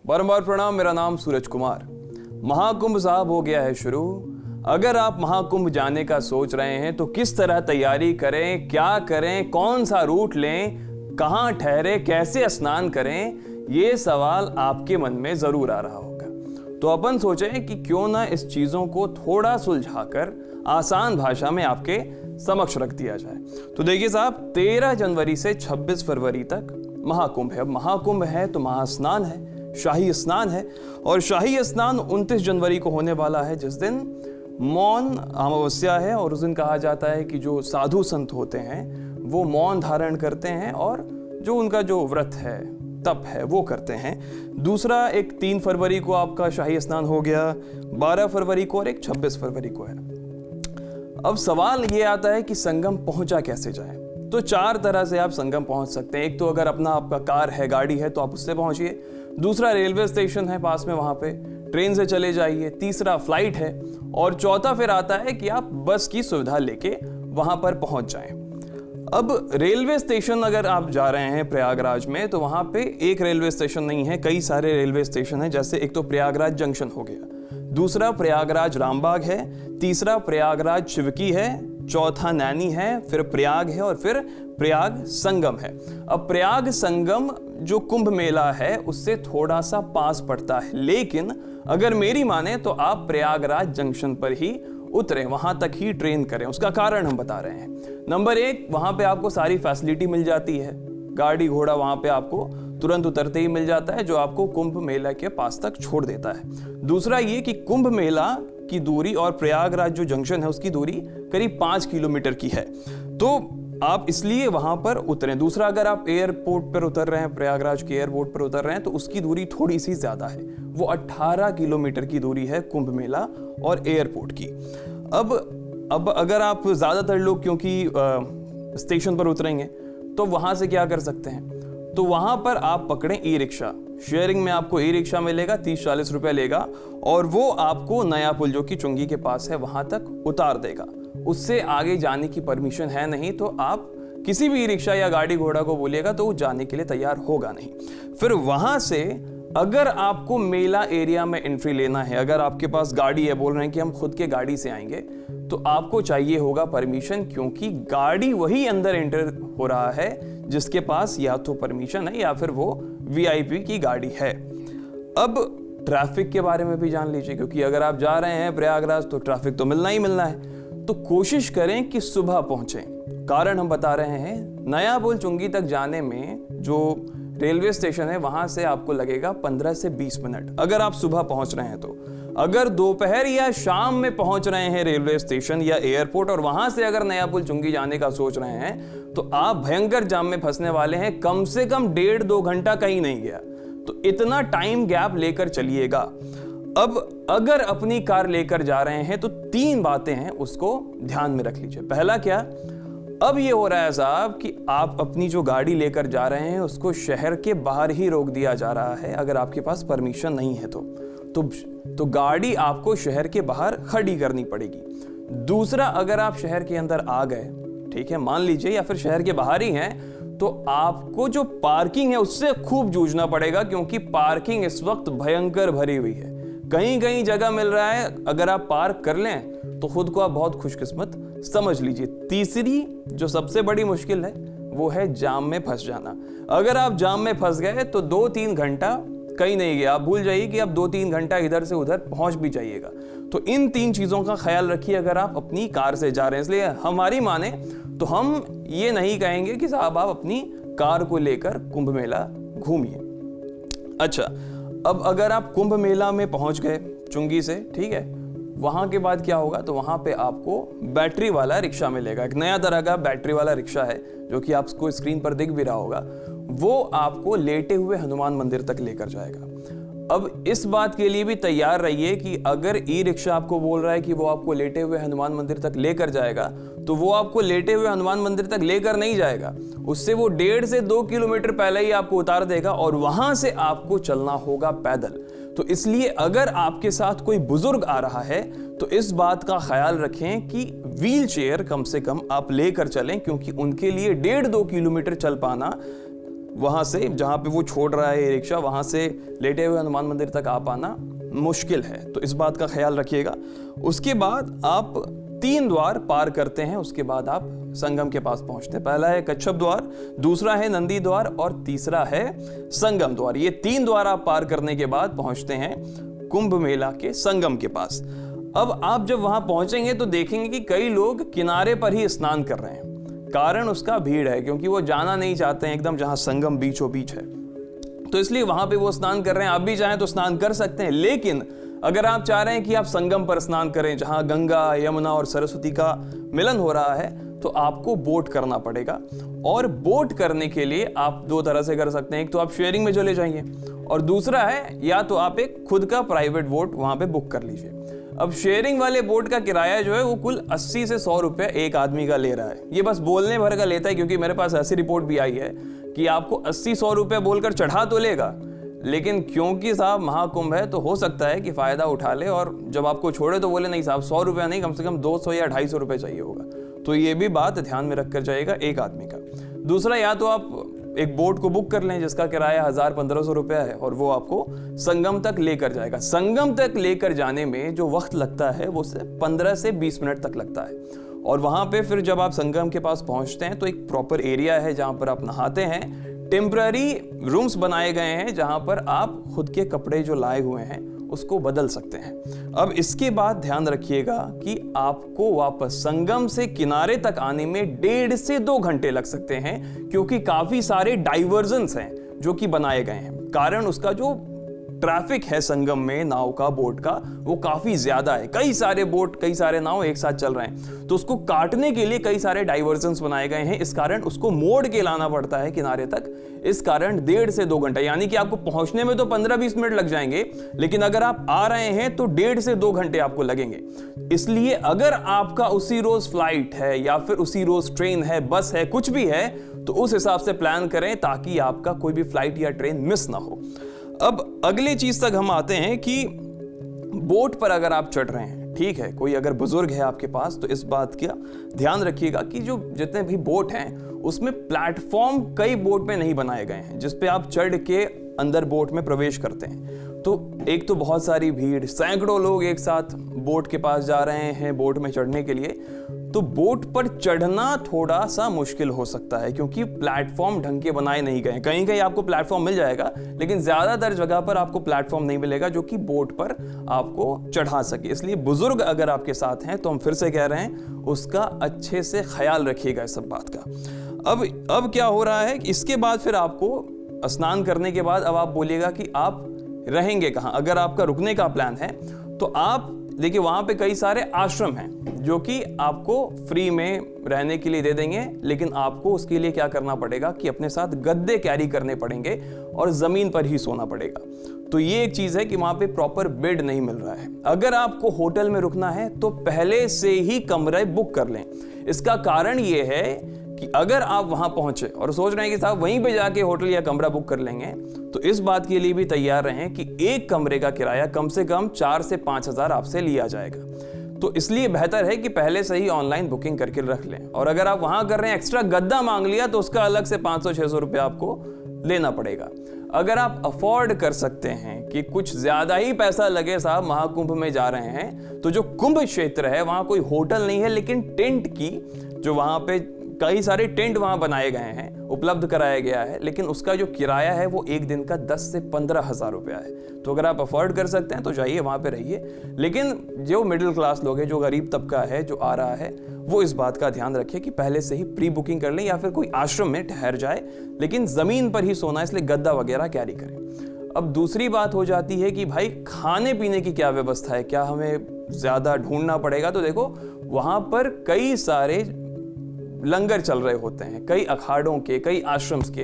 बार प्रणाम। मेरा नाम सूरज कुमार। महाकुंभ साहब हो गया है शुरू। अगर आप महाकुंभ जाने का सोच रहे हैं तो किस तरह तैयारी करें, क्या करें, कौन सा रूट लें, कहां ठहरे, कैसे स्नान करें, ये सवाल आपके मन में जरूर आ रहा होगा। तो अपन सोचें कि क्यों ना इस चीजों को थोड़ा सुलझाकर आसान भाषा में आपके समक्ष रख दिया जाए। तो देखिए साहब, 13 जनवरी से 26 फरवरी तक महाकुंभ है। अब महाकुंभ है तो महास्नान है, शाही स्नान है। और शाही स्नान 29 जनवरी को होने वाला है, जिस दिन मौन अमावस्या है। और उस दिन कहा जाता है कि जो साधु संत होते हैं वो मौन धारण करते हैं और जो उनका जो व्रत है, तप है, वो करते हैं। दूसरा एक 3 फरवरी को आपका शाही स्नान हो गया, 12 फरवरी को और एक 26 फरवरी को है। अब सवाल ये आता है कि संगम पहुंचा कैसे जाए। तो 4 तरह से आप संगम पहुंच सकते हैं। एक तो अगर आपका कार है, गाड़ी है, तो आप उससे पहुंचिए। दूसरा रेलवे स्टेशन है पास में, वहां पे ट्रेन से चले जाइए। तीसरा फ्लाइट है। और चौथा फिर आता है कि आप बस की सुविधा लेके वहां पर पहुंच जाएं। अब रेलवे स्टेशन अगर आप जा रहे हैं प्रयागराज में, तो वहां पे एक रेलवे स्टेशन नहीं है, कई सारे रेलवे स्टेशन है। जैसे एक तो प्रयागराज जंक्शन हो गया, दूसरा प्रयागराज रामबाग है, तीसरा प्रयागराज शिवकी है, चौथा नैनी है, फिर प्रयाग है और फिर प्रयाग संगम है। अब प्रयाग संगम जो कुंभ मेला है उससे थोड़ा सा पास पड़ता है, लेकिन अगर मेरी माने तो आप प्रयागराज जंक्शन पर ही उतरे, वहां तक ही ट्रेन करें। उसका कारण हम बता रहे हैं। नंबर 1, वहां पे आपको सारी फैसिलिटी मिल जाती है। गाड़ी घोड़ा वहां पे आपको तुरंत उतरते ही मिल जाता है, जो आपको कुंभ मेला के पास तक छोड़ देता है। दूसरा ये कि कुंभ मेला की दूरी और प्रयागराज जो जंक्शन है उसकी दूरी करीब 5 किलोमीटर की है, तो आप इसलिए वहां पर उतरें। दूसरा, अगर आप एयरपोर्ट पर उतर रहे हैं, प्रयागराज के एयरपोर्ट पर उतर रहे हैं, तो उसकी दूरी थोड़ी सी ज्यादा है। वो 18 किलोमीटर की दूरी है कुंभ मेला और एयरपोर्ट की। अब अगर आप ज्यादातर लोग क्योंकि स्टेशन पर उतरेंगे, तो वहां से क्या कर सकते हैं, तो वहां पर आप पकड़ें ई रिक्शा। शेयरिंग में आपको ई रिक्शा मिलेगा, 30-40 रुपए लेगा और वो आपको नया पुल जो कि चुंगी के पास है वहां तक उतार देगा। उससे आगे जाने की परमिशन है नहीं, तो आप किसी भी ई रिक्शा या गाड़ी घोड़ा को बोलिएगा तो वो जाने के लिए तैयार होगा नहीं। फिर वहां से अगर आपको मेला एरिया में एंट्री लेना है, अगर आपके पास गाड़ी है, बोल रहे हैं कि हम खुद के गाड़ी से आएंगे, तो आपको चाहिए होगा परमिशन, क्योंकि गाड़ी वही अंदर एंटर हो रहा है जिसके पास या तो परमिशन है या फिर वो वीआईपी की गाड़ी है। अब ट्रैफिक के बारे में भी जान लीजिए, क्योंकि अगर आप जा रहे हैं प्रयागराज तो ट्रैफिक तो मिलना ही मिलना है। तो कोशिश करें कि सुबह पहुंचें। कारण हम बता रहे हैं, नया पुल चुंगी तक जाने में जो रेलवे स्टेशन है वहां से आपको लगेगा 15 से 20 मिनट, अगर आप सुबह पहुंच रहे हैं तो। अगर दोपहर या शाम में पहुंच रहे हैं रेलवे स्टेशन या एयरपोर्ट और वहां से अगर नया पुल चुंगी जाने का सोच रहे हैं, तो आप भयंकर जाम में फंसने वाले हैं। कम से कम 1.5-2 घंटा कहीं नहीं गया, तो इतना टाइम गैप लेकर चलिएगा। अब अगर अपनी कार लेकर जा रहे हैं तो 3 बातें हैं, उसको ध्यान में रख लीजिए। पहला क्या, अब ये हो रहा है साहब कि आप अपनी जो गाड़ी लेकर जा रहे हैं उसको शहर के बाहर ही रोक दिया जा रहा है, अगर आपके पास परमिशन नहीं है तो गाड़ी आपको शहर के बाहर खड़ी करनी पड़ेगी। दूसरा, अगर आप शहर के अंदर आ गए, ठीक है, मान लीजिए, या फिर शहर के बाहर ही हैं, तो आपको जो पार्किंग है उससे खूब जूझना पड़ेगा, क्योंकि पार्किंग इस वक्त भयंकर भरी हुई है। कहीं कहीं जगह मिल रहा है, अगर आप पार्क कर लें तो खुद को आप बहुत खुशकिस्मत समझ लीजिए। तीसरी जो सबसे बड़ी मुश्किल है वो है जाम में फंस जाना। अगर आप जाम में फंस गए तो 2-3 घंटा कहीं नहीं गया, आप भूल जाइए कि आप 2-3 घंटा इधर से उधर पहुंच भी जाइएगा। तो इन 3 चीजों का ख्याल रखिए अगर आप अपनी कार से जा रहे हैं। इसलिए हमारी माने तो हम ये नहीं कहेंगे कि साहब आप अपनी कार को लेकर कुंभ मेला घूमिए। अच्छा, अब अगर आप कुंभ मेला में पहुंच गए चुंगी से, ठीक है, वहां के बाद क्या होगा, तो वहां पे आपको बैटरी वाला रिक्शा मिलेगा। एक नया तरह का बैटरी वाला रिक्शा है जो कि आपको स्क्रीन पर दिख भी रहा होगा। वो आपको लेटे हुए हनुमान मंदिर तक लेकर जाएगा। अब इस बात के लिए भी तैयार रहिए कि अगर ई रिक्शा आपको बोल रहा है कि वो आपको लेटे हुए हनुमान मंदिर तक लेकर जाएगा, तो वो आपको लेटे हुए हनुमान मंदिर तक लेकर नहीं जाएगा, उससे वो 1.5 से 2 किलोमीटर पहले ही आपको उतार देगा और वहां से आपको चलना होगा पैदल। तो इसलिए अगर आपके साथ कोई बुजुर्ग आ रहा है तो इस बात का ख्याल रखें कि व्हील चेयर कम से कम आप लेकर चलें, क्योंकि उनके लिए 1.5-2 किलोमीटर चल पाना वहाँ से जहाँ पे वो छोड़ रहा है रिक्शा, वहाँ से लेटे हुए हनुमान मंदिर तक आ पाना मुश्किल है, तो इस बात का ख्याल रखिएगा। उसके बाद आप 3 द्वार पार करते हैं, उसके बाद आप संगम के पास पहुंचते हैं। पहला है कच्छप द्वार, दूसरा है नंदी द्वार और तीसरा है संगम द्वार। ये 3 द्वार आप पार करने के बाद पहुंचते हैं कुंभ मेला के संगम के पास। अब आप जब वहां पहुंचेंगे तो देखेंगे कि कई लोग किनारे पर ही स्नान कर रहे हैं। कारण उसका भीड़ है, क्योंकि वो जाना नहीं चाहते हैं एकदम जहां संगम बीचों बीच है, तो इसलिए वहां पे वो स्नान कर रहे हैं। आप भी चाहें तो स्नान कर सकते हैं, लेकिन अगर आप चाह रहे हैं कि आप संगम पर स्नान करें जहां गंगा, यमुना और सरस्वती का मिलन हो रहा है, तो आपको बोट करना पड़ेगा। और बोट करने के लिए आप 2 तरह से कर सकते हैं। एक तो आप शेयरिंग में चले जाइए, और दूसरा है या तो आप एक खुद का प्राइवेट बोट वहां पे बुक कर लीजिए। अब शेयरिंग वाले बोट का किराया जो है वो कुल 80 से 100 रुपये एक आदमी का ले रहा है। ये बस बोलने भर का लेता है, क्योंकि मेरे पास ऐसी रिपोर्ट भी आई है कि आपको 80-100 रुपये बोलकर चढ़ा तो लेगा, लेकिन क्योंकि साहब महाकुंभ है तो हो सकता है कि फ़ायदा उठा ले, और जब आपको छोड़े तो बोले नहीं साहब 100 रुपया नहीं, कम से कम 200 या 250 रुपये चाहिए होगा। तो ये भी बात ध्यान में रख कर जाएगा एक आदमी का। दूसरा, या तो आप एक बोट को बुक कर लें जिसका किराया 1000-1500 रुपया है, और वो आपको संगम तक लेकर जाएगा। संगम तक लेकर जाने में जो वक्त लगता है वो 15 से 20 मिनट तक लगता है। और वहाँ पे फिर जब आप संगम के पास पहुँचते हैं तो एक प्रॉपर एरिया है जहाँ पर आप नहाते हैं। टेम्पररी रूम्स बनाए गए हैं जहाँ पर आप खुद के कपड़े जो लाए हुए हैं उसको बदल सकते हैं। अब इसके बाद ध्यान रखिएगा कि आपको वापस संगम से किनारे तक आने में 1.5 से 2 घंटे लग सकते हैं, क्योंकि काफी सारे डाइवर्जन्स हैं जो कि बनाए गए हैं। कारण उसका जो ट्रैफिक है संगम में नाव का, बोट का, वो काफी ज्यादा है। कई सारे बोट, कई सारे नाव एक साथ चल रहे हैं, तो उसको काटने के लिए कई सारे डाइवर्जन्स बनाए गए हैं। इस कारण उसको मोड़ के लाना पड़ता है किनारे तक। इस कारण 1.5 से 2 घंटा, यानी कि आपको पहुंचने में तो 15-20 मिनट लग जाएंगे, लेकिन अगर आप आ रहे हैं तो 1.5 से 2 घंटे आपको लगेंगे। इसलिए अगर आपका उसी रोज फ्लाइट है या फिर उसी रोज ट्रेन है, बस है, कुछ भी है, तो उस हिसाब से प्लान करें ताकि आपका कोई भी फ्लाइट या ट्रेन मिस ना हो। अब अगली चीज तक हम आते हैं कि बोट पर अगर आप चढ़ रहे हैं, ठीक है, कोई अगर बुजुर्ग है आपके पास, तो इस बात का ध्यान रखिएगा कि जो जितने भी बोट हैं उसमें प्लेटफॉर्म कई बोट में नहीं बनाए गए हैं जिस पे आप चढ़ के अंदर बोट में प्रवेश करते हैं। तो एक तो बहुत सारी भीड़, सैकड़ों लोग एक साथ बोट के पास जा रहे हैं बोट में चढ़ने के लिए, तो बोट पर चढ़ना थोड़ा सा मुश्किल हो सकता है, क्योंकि प्लेटफॉर्म ढंग के बनाए नहीं गए। कहीं कहीं आपको प्लेटफॉर्म मिल जाएगा, लेकिन ज्यादातर जगह पर आपको प्लेटफॉर्म नहीं मिलेगा जो कि बोट पर आपको चढ़ा सके। इसलिए बुजुर्ग अगर आपके साथ हैं तो हम फिर से कह रहे हैं उसका अच्छे से ख्याल रखिएगा इस सब बात का। अब क्या हो रहा है, इसके बाद फिर आपको स्नान करने के बाद अब आप बोलिएगा कि आप रहेंगे कहाँ। अगर आपका रुकने का प्लान है तो आप देखिए वहां पे कई सारे आश्रम हैं जो कि आपको फ्री में रहने के लिए दे देंगे, लेकिन आपको उसके लिए क्या करना पड़ेगा कि अपने साथ गद्दे कैरी करने पड़ेंगे और जमीन पर ही सोना पड़ेगा। तो ये एक चीज है कि वहां पे प्रॉपर बेड नहीं मिल रहा है। अगर आपको होटल में रुकना है तो पहले से ही कमरे बुक कर लें। इसका कारण ये है कि अगर आप वहां पहुंचे और सोच रहे हैं कि साहब वहीं पे जाके होटल या कमरा बुक कर लेंगे, तो इस बात के लिए भी तैयार रहें कि एक कमरे का किराया कम से कम 4 से 5 हज़ार आपसे लिया जाएगा। तो इसलिए बेहतर है कि पहले से ही ऑनलाइन बुकिंग करके रख लें। और अगर आप वहां कर रहे हैं, एक्स्ट्रा गद्दा मांग लिया, तो उसका अलग से 500-600 रुपये आपको लेना पड़ेगा। अगर आप अफोर्ड कर सकते हैं कि कुछ ज्यादा ही पैसा लगे, साहब महाकुंभ में जा रहे हैं, तो जो कुंभ क्षेत्र है वहां कोई होटल नहीं है, लेकिन टेंट की जो वहां पे कई सारे टेंट वहां बनाए गए हैं, उपलब्ध कराया गया है, लेकिन उसका जो किराया है वो एक दिन का 10 से 15 हज़ार रुपया है। तो अगर आप अफोर्ड कर सकते हैं तो जाइए वहां पे रहिए। लेकिन जो मिडिल क्लास लोग हैं, जो गरीब तबका है जो आ रहा है, वो इस बात का ध्यान रखे कि पहले से ही प्री बुकिंग कर लें या फिर कोई आश्रम में ठहर जाए, लेकिन जमीन पर ही सोना, इसलिए गद्दा वगैरह कैरी करें। अब दूसरी बात हो जाती है कि भाई खाने पीने की क्या व्यवस्था है, क्या हमें ज्यादा ढूंढना पड़ेगा? तो देखो वहां पर कई सारे लंगर चल रहे होते हैं, कई अखाड़ों के, कई आश्रम्स के,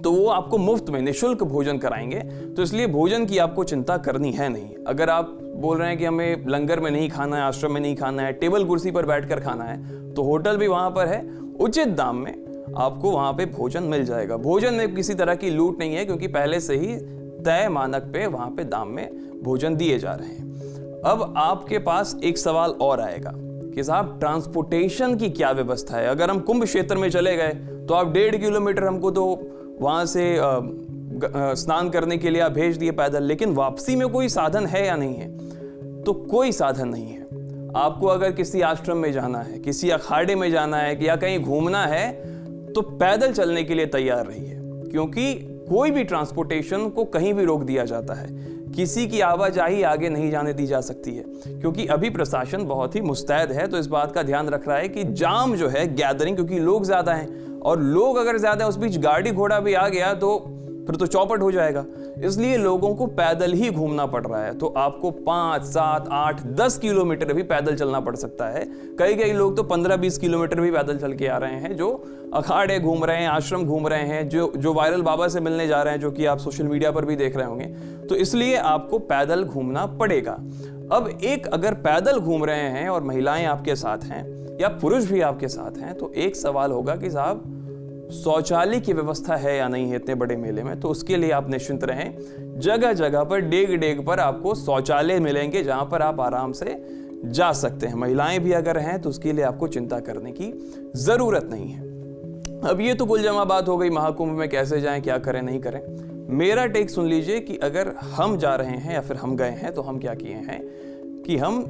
तो वो आपको मुफ्त में निःशुल्क भोजन कराएंगे। तो इसलिए भोजन की आपको चिंता करनी है नहीं। अगर आप बोल रहे हैं कि हमें लंगर में नहीं खाना है, आश्रम में नहीं खाना है, टेबल कुर्सी पर बैठकर खाना है, तो होटल भी वहां पर है, उचित दाम में आपको वहां पे भोजन मिल जाएगा। भोजन में किसी तरह की लूट नहीं है, क्योंकि पहले से ही तय मानक पे वहां पे दाम में भोजन दिए जा रहे हैं। अब आपके पास एक सवाल और आएगा कि साहब ट्रांसपोर्टेशन की क्या व्यवस्था है? अगर हम कुंभ क्षेत्र में चले गए तो आप 1.5 किलोमीटर हमको तो वहाँ से स्नान करने के लिए आप भेज दिए पैदल, लेकिन वापसी में कोई साधन है या नहीं है? तो कोई साधन नहीं है। आपको अगर किसी आश्रम में जाना है, किसी अखाड़े में जाना है या कहीं घूमना है, तो पैदल चलने के लिए तैयार रहिए, क्योंकि कोई भी ट्रांसपोर्टेशन को कहीं भी रोक दिया जाता है। किसी की आवाजाही आगे नहीं जाने दी जा सकती है, क्योंकि अभी प्रशासन बहुत ही मुस्तैद है, तो इस बात का ध्यान रख रहा है कि जाम जो है, गैदरिंग, क्योंकि लोग ज्यादा हैं और लोग अगर ज्यादा है, उस बीच गाड़ी घोड़ा भी आ गया तो फिर तो चौपट हो जाएगा। इसलिए लोगों को पैदल ही घूमना पड़ रहा है। तो आपको 5, 7, 8, 10 किलोमीटर भी पैदल चलना पड़ सकता है। कई लोग तो 15-20 किलोमीटर भी पैदल चल के आ रहे हैं, जो अखाड़े घूम रहे हैं, आश्रम घूम रहे हैं, जो वायरल बाबा से मिलने जा रहे हैं, जो कि आप सोशल मीडिया पर भी देख रहे होंगे। तो इसलिए आपको पैदल घूमना पड़ेगा। अब एक अगर पैदल घूम रहे हैं और महिलाएं आपके साथ हैं या पुरुष भी आपके साथ हैं, तो एक सवाल होगा कि साहब शौचालय की व्यवस्था है या नहीं है इतने बड़े मेले में? तो उसके लिए आप निश्चिंत रहें। जगह जगह पर, डेग डेग पर आपको शौचालय मिलेंगे, जहां पर आप आराम से जा सकते हैं। महिलाएं भी अगर हैं तो उसके लिए आपको चिंता करने की जरूरत नहीं है। अब ये तो कुलजमा बात हो गई, महाकुंभ में कैसे जाएं, क्या करें, नहीं करें। मेरा टेक सुन लीजिए कि अगर हम जा रहे हैं या फिर हम गए हैं, तो हम क्या किए हैं कि हम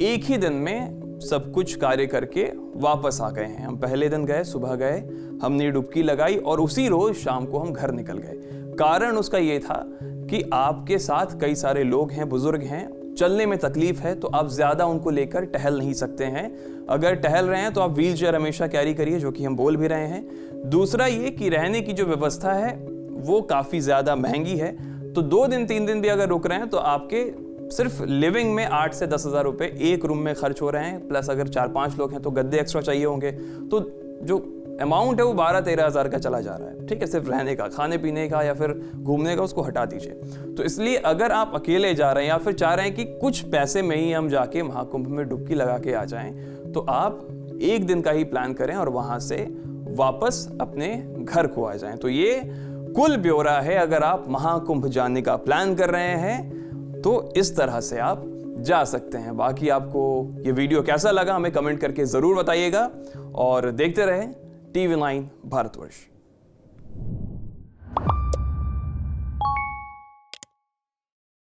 एक ही दिन में सब कुछ कार्य करके वापस आ गए हैं। हम पहले दिन गए, सुबह गए, हमने डुबकी लगाई और उसी रोज शाम को हम घर निकल गए। कारण उसका ये था कि आपके साथ कई सारे लोग हैं, बुजुर्ग हैं, चलने में तकलीफ है, तो आप ज्यादा उनको लेकर टहल नहीं सकते हैं। अगर टहल रहे हैं तो आप व्हील चेयर हमेशा कैरी करिए, जो कि हम बोल भी रहे हैं। दूसरा ये कि रहने की जो व्यवस्था है वो काफी ज्यादा महंगी है। तो 2 दिन 3 दिन भी अगर रुक रहे हैं तो आपके सिर्फ लिविंग में 8 से 10 हज़ार रुपए एक रूम में खर्च हो रहे हैं। प्लस अगर 4-5 लोग हैं तो गद्दे एक्स्ट्रा चाहिए होंगे, तो जो अमाउंट है वो 12-13 हज़ार का चला जा रहा है। ठीक है, सिर्फ रहने का, खाने पीने का या फिर घूमने का, उसको हटा दीजिए। तो इसलिए अगर आप अकेले जा रहे हैं या फिर चाह रहे हैं कि कुछ पैसे में ही हम जाके महाकुंभ में डुबकी लगा के आ जाएं, तो आप एक दिन का ही प्लान करें और वहां से वापस अपने घर को आ जाएं। तो ये कुल ब्यौरा है। अगर आप महाकुंभ जाने का प्लान कर रहे हैं तो इस तरह से आप जा सकते हैं। बाकी आपको ये वीडियो कैसा लगा हमें कमेंट करके जरूर बताइएगा और देखते रहें TV9 भारतवर्ष।